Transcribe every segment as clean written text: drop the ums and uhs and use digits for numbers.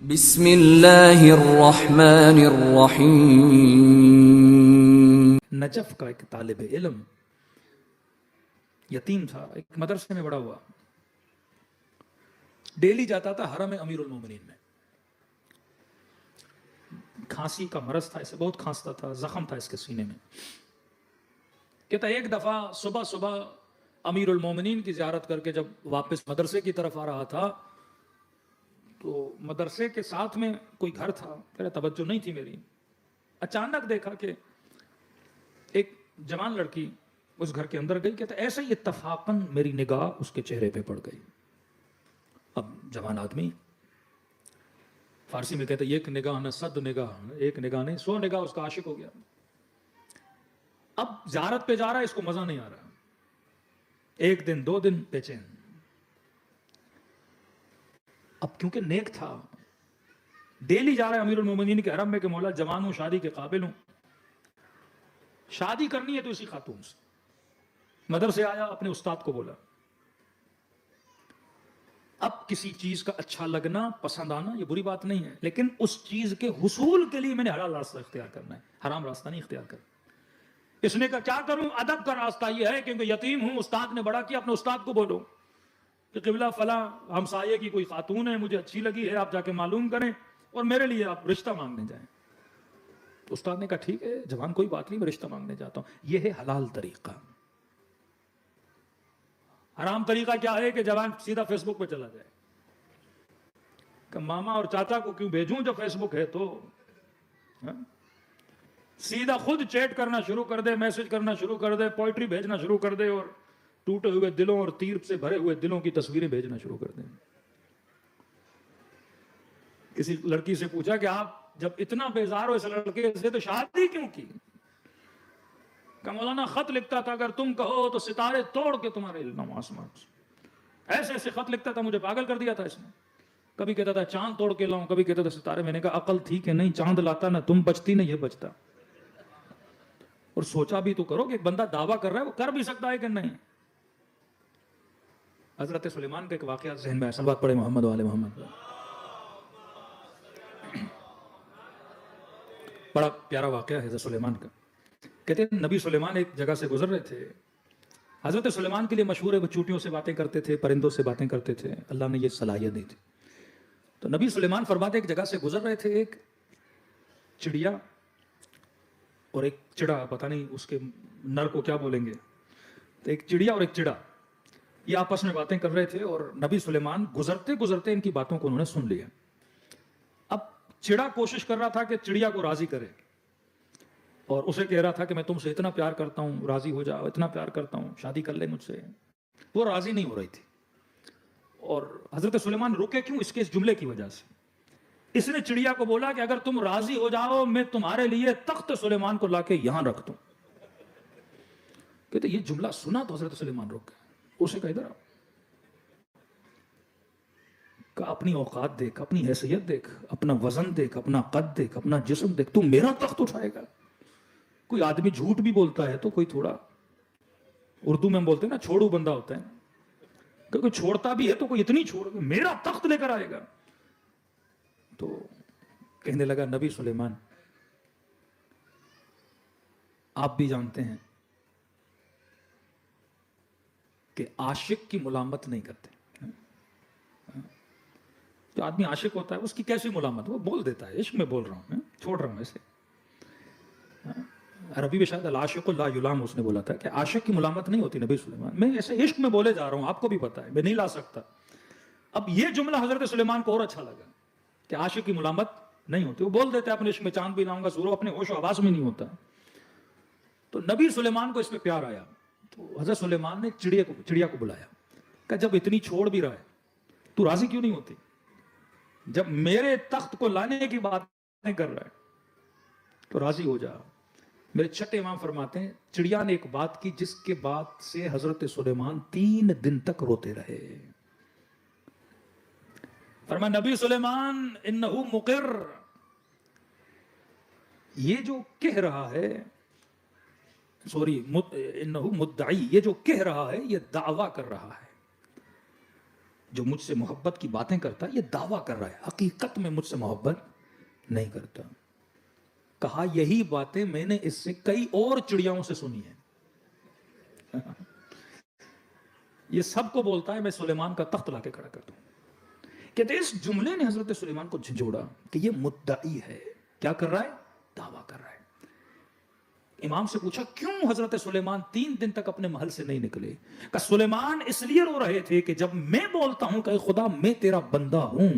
بسم اللہ الرحمن الرحیم۔ نجف کا ایک طالب علم یتیم تھا، ایک مدرسے میں بڑا ہوا، ڈیلی جاتا تھا حرم امیر المومنین میں۔ کھانسی کا مرض تھا، اسے بہت کھانستا تھا، زخم تھا اس کے سینے میں۔ کہتا ایک دفعہ صبح صبح امیر المومنین کی زیارت کر کے جب واپس مدرسے کی طرف آ رہا تھا تو مدرسے کے ساتھ میں کوئی گھر تھا، میرا توجہ نہیں تھی میری، اچانک دیکھا کہ ایک جوان لڑکی اس گھر کے اندر گئی۔ کہتا ایسے ہی اتفاقاً میری نگاہ اس کے چہرے پہ پڑ گئی۔ اب جوان آدمی، فارسی میں کہتا ایک نگاہ نہ صد نگاہ، ایک نگاہ نہیں 100 نگاہ اس کا عاشق ہو گیا۔ اب زیارت پہ جا رہا ہے، اس کو مزہ نہیں آ رہا، ایک دن 2 دن بے چین۔ اب کیونکہ نیک تھا، ڈیلی جا رہا ہے امیر المومنین کے حرم میں کہ مولا جوان ہوں، شادی کے قابل ہوں، شادی کرنی ہے تو اسی خاتون سے۔ مدرسے آیا، اپنے استاد کو بولا۔ اب کسی چیز کا اچھا لگنا، پسند آنا یہ بری بات نہیں ہے، لیکن اس چیز کے حصول کے لیے میں نے حلال راستہ اختیار کرنا ہے، حرام راستہ نہیں اختیار کرنا۔ اس نے کہا کیا کروں؟ ادب کا راستہ یہ ہے کیونکہ یتیم ہوں، استاد نے بڑا کیا، اپنے استاد کو بولو کہ قبلہ فلاں ہمسائے کی کوئی خاتون ہے، مجھے اچھی لگی ہے، آپ جا کے معلوم کریں اور میرے لیے آپ رشتہ مانگنے جائیں۔ تو استاد نے کہا ٹھیک ہے جوان، کوئی بات نہیں، میں رشتہ مانگنے جاتا ہوں۔ یہ ہے حلال طریقہ۔ حرام طریقہ کیا ہے کہ جوان سیدھا فیس بک پہ چلا جائے کہ ماما اور چاچا کو کیوں بھیجوں جب فیس بک ہے تو، سیدھا خود چیٹ کرنا شروع کر دے، میسج کرنا شروع کر دے، پوئٹری بھیجنا شروع کر دے اور ٹوٹے ہوئے دلوں اور تیر سے بھرے ہوئے دلوں کی تصویریں بھیجنا شروع کر دیں۔ کسی لڑکی سے پوچھا کہ آپ جب اتنا بیزار ہو اس لڑکے سے تو شادی کیوں کی؟ کہ مولانا خط لکھتا تھا، اگر تم کہو تو ستارے توڑ کے تمہارے علم آسمان سے۔ ایسے ایسے خط لکھتا تھا، مجھے پاگل کر دیا تھا اس نے۔ کبھی کہتا تھا چاند توڑ کے لاؤں، کبھی کہتا تھا ستارے۔ میں نے کہا عقل تھی کہ نہیں؟ چاند لاتا نہ تم بچتی نہ یہ بچتا۔ اور سوچا بھی تو کرو کہ ایک بندہ دعویٰ کر رہا ہے، وہ کر بھی سکتا ہے کہ نہیں۔ حضرت سلیمان کا ایک واقعہ ذہن میں ہے، صلوات پڑھے محمد و آل محمد۔ بڑا پیارا واقعہ ہے حضرت سلیمان کا۔ کہتے ہیں نبی سلیمان ایک جگہ سے گزر رہے تھے۔ حضرت سلیمان کے لیے مشہور ہے، وہ چوٹیوں سے باتیں کرتے تھے، پرندوں سے باتیں کرتے تھے، اللہ نے یہ صلاحیت دی تھی۔ تو نبی سلیمان فرماتے ایک جگہ سے گزر رہے تھے، ایک چڑیا اور ایک چڑا، پتہ نہیں اس کے نر کو کیا بولیں گے، تو ایک چڑیا اور ایک چڑا یہ آپس میں باتیں کر رہے تھے، اور نبی سلیمان گزرتے گزرتے ان کی باتوں کو انہوں نے سن لیا۔ اب چڑا کوشش کر رہا تھا کہ چڑیا کو راضی کرے، اور اسے کہہ رہا تھا کہ میں تم سے اتنا پیار کرتا ہوں، راضی ہو جاؤ، اتنا پیار کرتا ہوں، شادی کر لے مجھ سے۔ وہ راضی نہیں ہو رہی تھی، اور حضرت سلیمان رکے کیوں؟ اس کے اس جملے کی وجہ سے۔ اس نے چڑیا کو بولا کہ اگر تم راضی ہو جاؤ میں تمہارے لیے تخت سلیمان کو لا کے یہاں رکھ دوں۔ کہتے یہ جملہ سنا تو حضرت سلیمان رک گئے۔ اسے کہا ادھر آؤ، کہ اپنی اوقات دیکھ، اپنی حیثیت دیکھ، اپنا وزن دیکھ، اپنا قد دیکھ، اپنا جسم دیکھ، تو میرا تخت اٹھائے گا؟ کوئی آدمی جھوٹ بھی بولتا ہے تو کوئی تھوڑا، اردو میں ہم بولتے ہیں نا چھوڑو بندہ ہوتا ہے، کہ کوئی چھوڑتا بھی ہے تو کوئی اتنی چھوڑ، میرا تخت لے کر آئے گا؟ تو کہنے لگا نبی سلیمان آپ بھی جانتے ہیں کہ عاشق کی ملامت نہیں کرتے۔ جو آدمی عاشق ہوتا ہے اس کی کیسی ملامت؟ وہ بول دیتا ہے عشق میں بول رہا ہوں، چھوڑ رہا ہوں ایسے۔ عربی میں شاید العاشق لا یلام اس نے بولا تھا کہ عاشق کی ملامت نہیں ہوتی نبی سلیمان، میں ایسے عشق میں بولے جا رہا ہوں، آپ کو بھی پتا ہے میں نہیں لا سکتا۔ اب یہ جملہ حضرت سلیمان کو اور اچھا لگا کہ عاشق کی ملامت نہیں ہوتی، وہ بول دیتے اپنے عشق میں چاند بھی لاؤں گا، سورو اپنے ہوش و حواس میں نہیں ہوتا۔ تو نبی سلیمان کو اس میں پیار آیا، تو حضرت سلیمان نے چڑیا کو بلایا کہ جب اتنی چھوڑ بھی رہا ہے تو راضی کیوں نہیں ہوتی؟ جب میرے تخت کو لانے کی باتیں کر رہا ہے تو راضی ہو جا۔ میرے چھٹے امام فرماتے ہیں چڑیا نے ایک بات کی جس کے بعد سے حضرت سلیمان 3 دن تک روتے رہے۔ فرمایا نبی سلیمان انہو مقر، یہ جو کہہ رہا ہے، انہو مدعی، یہ جو کہہ رہا ہے یہ دعویٰ کر رہا ہے، جو مجھ سے محبت کی باتیں کرتا ہے یہ دعویٰ کر رہا ہے، حقیقت میں مجھ سے محبت نہیں کرتا. کہا یہی باتیں میں نے اس سے کئی اور چڑیاؤں سے سنی ہیں. یہ سب کو بولتا ہے میں سلیمان کا تخت لا کے کھڑا کر دوں. کہتے ہیں اس جملے نے حضرت سلیمان کو جھنجھوڑا کہ یہ مدعی ہے. کیا کر رہا ہے؟ دعویٰ کر رہا ہے. امام سے پوچھا کیوں حضرت سلیمان 3 دن تک اپنے محل سے نہیں نکلے؟ کہ سلیمان اس لیے رو رہے تھے کہ جب میں بولتا ہوں کہ خدا میں تیرا بندہ ہوں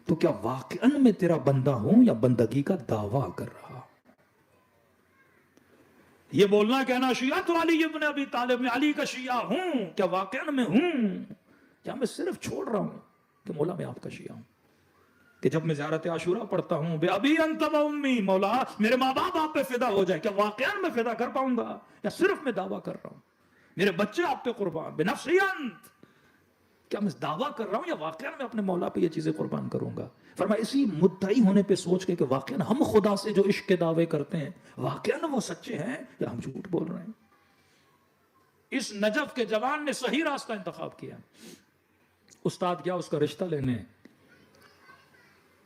تو کیا واقعاً میں تیرا بندہ ہوں یا بندگی کا دعویٰ کر رہا؟ یہ بولنا کہنا شیعہ تو علی ابن ابی طالب میں علی کا شیعہ ہوں، کیا واقعاً میں ہوں یا میں صرف چھوڑ رہا ہوں کہ مولا میں آپ کا شیعہ ہوں؟ کہ جب میں زیارت عاشورہ پڑھتا ہوں بے ابی انت و امی، مولا میرے ماں باپ آپ پہ فدا ہو جائے، کیا واقعاً میں فدا کر پاؤں گا یا صرف میں دعویٰ کر رہا ہوں؟ میرے بچے آپ پہ قربان، بے نفسی انت، کیا میں دعویٰ کر رہا ہوں یا واقعاً میں اپنے مولا پہ یہ چیزیں قربان کروں گا؟ فرمایا اسی مدعی ہونے پہ سوچ کے کہ واقعاً ہم خدا سے جو عشق کے دعوے کرتے ہیں واقعاً وہ سچے ہیں یا ہم جھوٹ بول رہے ہیں. اس نجف کے جوان نے صحیح راستہ انتخاب کیا. استاد کیا اس کا رشتہ لینے.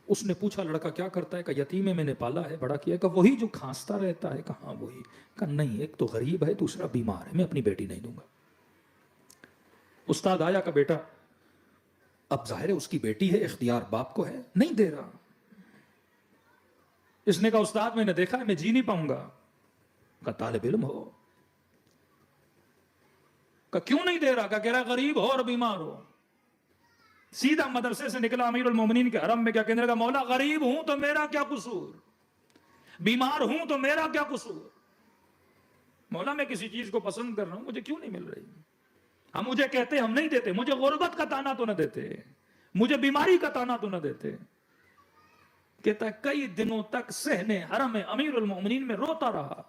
اس نے پوچھا لڑکا کیا کرتا ہے؟ کہ یتیم ہے میں نے پالا ہے بڑا کیا. کہ وہی جو کھانستا رہتا ہے؟ کہاں وہی. کہ نہیں، ایک تو غریب ہے دوسرا بیمار ہے، میں اپنی بیٹی نہیں دوں گا. استاد آیا کہ بیٹا اب ظاہر ہے اس کی بیٹی ہے، اختیار باپ کو ہے، نہیں دے رہا. اس نے کہا استاد میں نے دیکھا ہے میں جی نہیں پاؤں گا. کہ طالب علم ہو. کہ کیوں نہیں دے رہا؟ کہ کہہ رہا غریب ہو اور بیمار ہو. سیدھا مدرسے سے نکلا امیر المومنین کے حرم میں کیا کہنے لگا مولا غریب ہوں تو میرا کیا قصور، بیمار ہوں تو میرا کیا قصور. مولا میں کسی چیز کو پسند کر رہا ہوں مجھے کیوں نہیں مل رہی؟ ہم مجھے کہتے ہم نہیں دیتے، مجھے غربت کا تانا تو نہ دیتے، مجھے بیماری کا تانا تو نہ دیتے. کہتا ہے کئی دنوں تک صحن حرم امیر المومنین میں روتا رہا.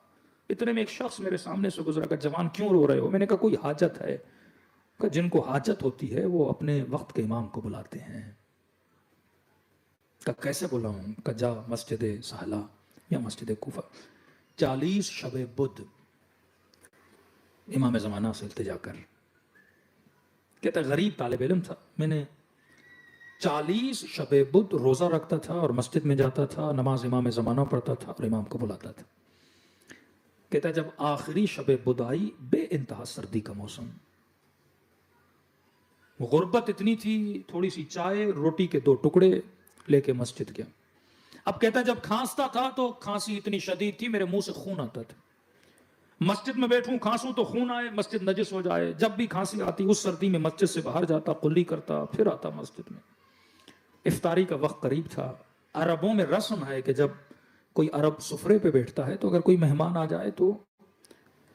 اتنے میں ایک شخص میرے سامنے سے گزرا. کہ جوان کیوں رو رہے ہو؟ میں نے کہا کوئی حاجت ہے؟ کہ جن کو حاجت ہوتی ہے وہ اپنے وقت کے امام کو بلاتے ہیں. کہ کیسے بلاؤں؟ کہ جا مسجد سہلا یا مسجد کوفہ 40 شب بدھ امام زمانہ سے التجا کر. کہتا ہے غریب طالب علم تھا، میں نے 40 شب بدھ روزہ رکھتا تھا اور مسجد میں جاتا تھا، نماز امام زمانہ پڑھتا تھا اور امام کو بلاتا تھا. کہتا ہے جب آخری شب بدھ آئی بے انتہا سردی کا موسم، غربت اتنی تھی، تھوڑی سی چائے روٹی کے 2 ٹکڑے لے کے مسجد گیا. اب کہتا ہے جب کھانستا تھا تو کھانسی اتنی شدید تھی میرے منہ سے خون آتا تھا. مسجد میں بیٹھوں کھانسوں تو خون آئے، مسجد نجس ہو جائے. جب بھی کھانسی آتی اس سردی میں مسجد سے باہر جاتا، قلی کرتا، پھر آتا مسجد میں. افطاری کا وقت قریب تھا. عربوں میں رسم ہے کہ جب کوئی عرب سفرے پہ بیٹھتا ہے تو اگر کوئی مہمان آ جائے تو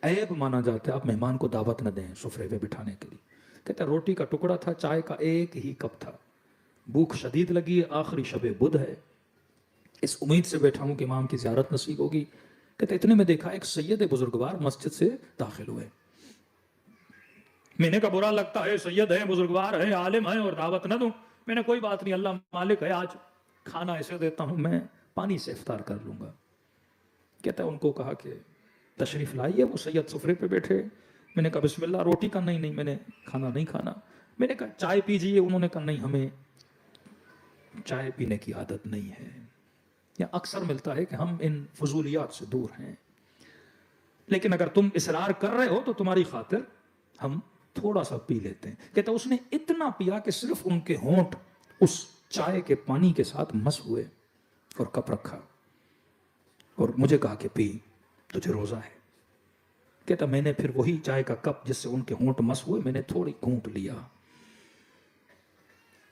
عیب مانا جاتا ہے آپ مہمان کو دعوت نہ دیں سفرے پہ بٹھانے کے لیے. کہتا روٹی کا ٹکڑا تھا، چائے کا 1 ہی کپ تھا، بھوک شدید لگی ہے، آخری شب بدھ ہے، اس امید سے بیٹھا ہوں کہ امام کی زیارت نصیب ہوگی. کہتا اتنے میں دیکھا ایک سید بزرگوار مسجد سے داخل ہوئے. میں نے کہا برا لگتا ہے، سید ہے، بزرگوار ہے، عالم ہے اور دعوت نہ دوں. میں نے کوئی بات نہیں، اللہ مالک ہے، آج کھانا ایسے دیتا ہوں میں پانی سے افطار کر لوں گا. کہتا ہے ان کو کہا کہ تشریف لائیے. وہ سید سفرے پہ بیٹھے. میں نے کہا بسم اللہ. روٹی کا نہیں میں نے کھانا نہیں کھانا. میں نے کہا چائے پیجئے. انہوں نے کہا نہیں ہمیں چائے پینے کی عادت نہیں ہے. یا اکثر ملتا ہے کہ ہم ان فضولیات سے دور ہیں، لیکن اگر تم اصرار کر رہے ہو تو تمہاری خاطر ہم تھوڑا سا پی لیتے ہیں. کہتا اس نے اتنا پیا کہ صرف ان کے ہونٹ اس چائے کے پانی کے ساتھ مس ہوئے اور کپ رکھا اور مجھے کہا کہ پی، تجھے روزہ ہے. کہتا میں نے پھر وہی چائے کا کپ جس سے ان کے ہونٹ مس ہوئے میں نے تھوڑی گھونٹ لیا.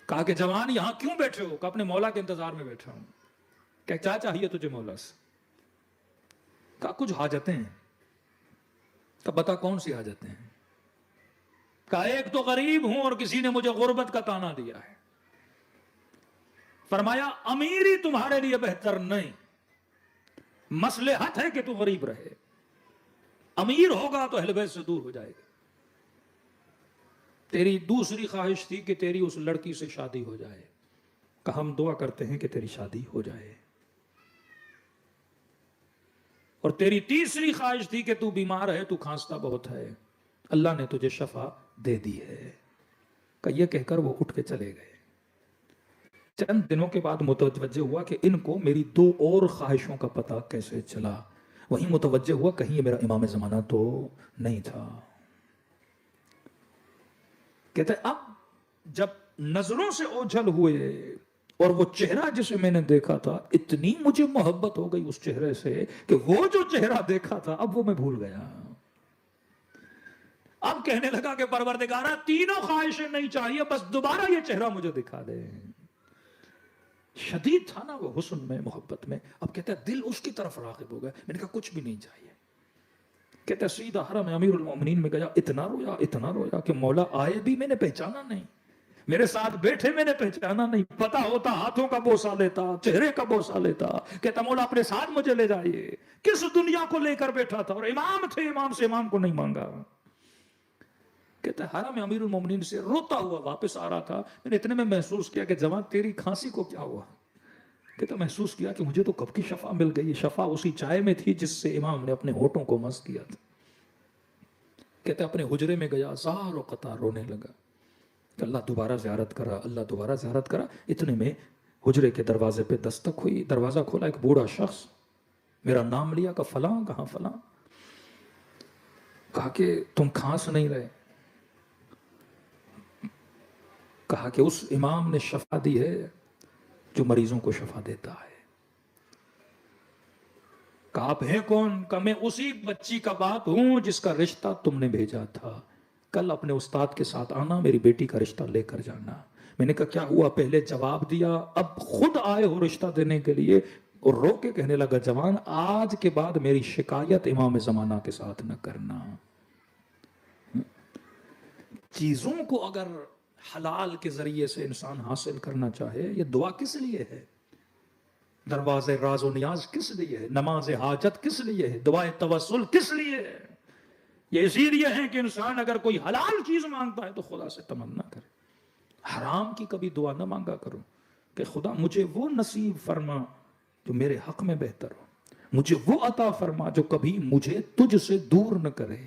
کہا کہ جوان یہاں کیوں بیٹھے ہو؟ کہ اپنے مولا کے انتظار میں بیٹھا ہوں. کہ کیا چاہیے تجھے مولا سے؟ کہا کچھ حاجتیں ہیں. کہ بتا کون سی حاجتیں ہیں؟ کہا ایک تو غریب ہوں اور کسی نے مجھے غربت کا تانا دیا ہے. فرمایا امیری تمہارے لیے بہتر نہیں، مصلحت ہے کہ تو غریب رہے. امیر ہوگا تو اہل بیت سے دور ہو جائے گا. تیری دوسری خواہش تھی کہ تیری اس لڑکی سے شادی ہو جائے. کہ ہم دعا کرتے ہیں کہ تیری شادی ہو جائے. اور تیری تیسری خواہش تھی کہ تو بیمار ہے، تو کھانستا بہت ہے، اللہ نے تجھے شفا دے دی ہے. کہ یہ کہہ کر وہ اٹھ کے چلے گئے. چند دنوں کے بعد متوجہ ہوا کہ ان کو میری 2 اور خواہشوں کا پتہ کیسے چلا. وہیں متوجہ ہوا کہیں یہ میرا امام زمانہ تو نہیں تھا. کہتے اب جب نظروں سے اوجھل ہوئے اور وہ چہرہ جسے میں نے دیکھا تھا، اتنی مجھے محبت ہو گئی اس چہرے سے کہ وہ جو چہرہ دیکھا تھا اب وہ میں بھول گیا. اب کہنے لگا کہ پروردگارہ تینوں خواہشیں نہیں چاہیے، بس دوبارہ یہ چہرہ مجھے دکھا دے. شدید تھا نا وہ حسن میں، محبت میں. اب کہتا ہے دل اس کی طرف راغب ہو گیا. میں نے کہا کچھ بھی نہیں چاہیے. کہتا ہے سیدھا حرم امیر المومنین میں گیا، اتنا رویا کہ مولا آئے بھی میں نے پہچانا نہیں، میرے ساتھ بیٹھے میں نے پہچانا نہیں. پتا ہوتا ہاتھوں کا بوسہ لیتا، چہرے کا بوسہ لیتا. کہتا مولا اپنے ساتھ مجھے لے جائیے. کس دنیا کو لے کر بیٹھا تھا، اور امام تھے، امام سے امام کو نہیں مانگا. کہتا ہے حرم امیر المومنین سے روتا ہوا واپس آ رہا تھا. میں نے اتنے میں محسوس کیا کہ جوان تیری کھانسی کو کیا ہوا. کہتا محسوس کیا کہ مجھے تو کب کی شفا مل گئی. شفا اسی چائے میں تھی جس سے امام نے اپنے ہونٹوں کو مس کیا تھا. کہتا اپنے حجرے میں گیا، زار و قطار رونے لگا کہ اللہ دوبارہ زیارت کرا، اللہ دوبارہ زیارت کرا. اتنے میں حجرے کے دروازے پہ دستک ہوئی. دروازہ کھولا، ایک بوڑھا شخص میرا نام لیا کہ فلاں. کہاں فلاں؟ کہا کہ تم کھانس نہیں رہے. کہا کہ اس امام نے شفا دی ہے جو مریضوں کو شفا دیتا ہے. کہا آپ ہیں کون؟ کہ میں اسی بچی کا باپ ہوں جس کا رشتہ تم نے بھیجا تھا. کل اپنے استاد کے ساتھ آنا، میری بیٹی کا رشتہ لے کر جانا. میں نے کہا کیا ہوا؟ پہلے جواب دیا، اب خود آئے ہو رشتہ دینے کے لیے. اور رو کے کہنے لگا جوان آج کے بعد میری شکایت امام زمانہ کے ساتھ نہ کرنا. چیزوں کو اگر حلال کے ذریعے سے انسان حاصل کرنا چاہے، یہ دعا کس لیے ہے؟ دروازے راز و نیاز کس لیے ہے؟ نماز حاجت کس لیے ہے؟ دعائے توسل کس لیے ہے؟ یہ اسی لیے ہے کہ انسان اگر کوئی حلال چیز مانگتا ہے تو خدا سے تمنا کرے. حرام کی کبھی دعا نہ مانگا کرو کہ خدا مجھے وہ نصیب فرما جو میرے حق میں بہتر ہو، مجھے وہ عطا فرما جو کبھی مجھے تجھ سے دور نہ کرے.